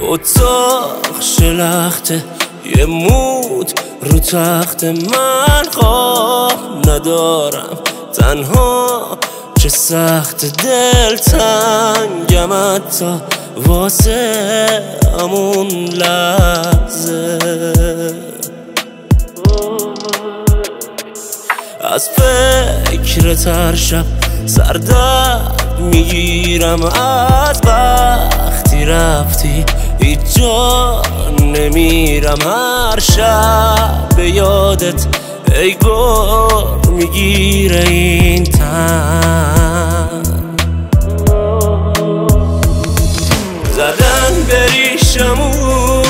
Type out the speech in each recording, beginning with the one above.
اتاق شلخته یه مود رو تخت من خواب ندارم تنها چه سخت دل تنگم حتی واسه همون لحظه از فکر هر شب سردرد میگیرم از وقتی رفتی هیچ جا نمیرم هر شب به یادت ای گور میگیره این تن زدن بریشمون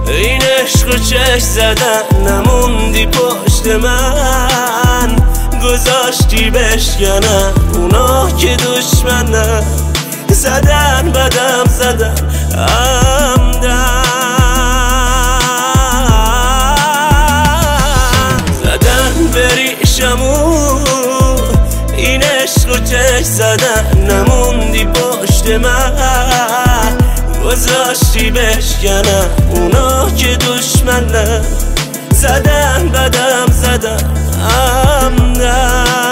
این عشق و چشم زدن نموندی پشت من گذاشتی بشکنن اونا که دشمنن زدن بدم زدن عمدن زدن بریشمون این عشق و چشم زدن نموندی پشت من گذاشتی بشکنن اونا که دشمنن زدن بدم زدن عمدن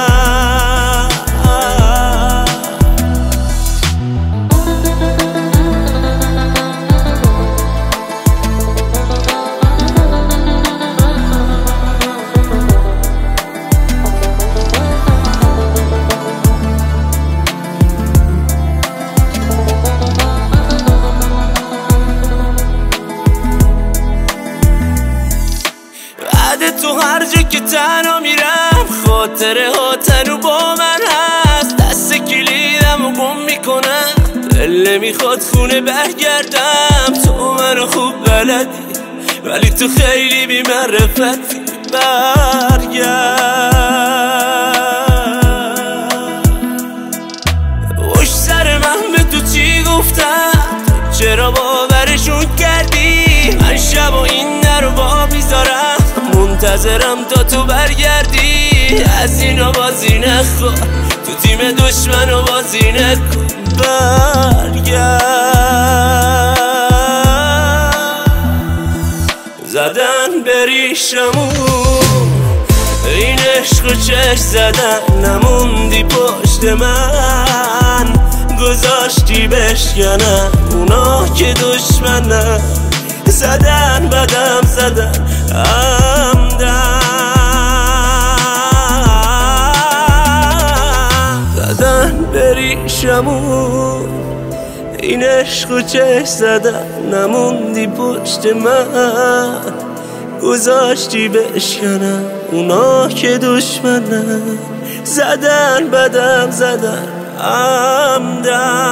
تو هر جا که تنها میرم خاطره ها تنو با من هست دست کلیدم و گم میکنم دل نمیخواد خونه برگردم تو منو خوب بلدی ولی تو خیلی بی معرفتی برگرد پشت سر من به تو چی گفتم چرا باورشون کردی من شب و این در با میذارم منتظرم تا تو برگردی از اینا بازی نخور تو تیم دشمن و بازی نکن برگرد زدن بریشمون این عشق و چشم زدن نموندی پشت من گذاشتی بشکنن اونا که دشمنن زدن بدم زدن عمدن زدن بریشمون این عشق و چشم زدن نموندی پشت من گذاشتی بشکنن اونا که دشمنن زدن بدم زدن عمدن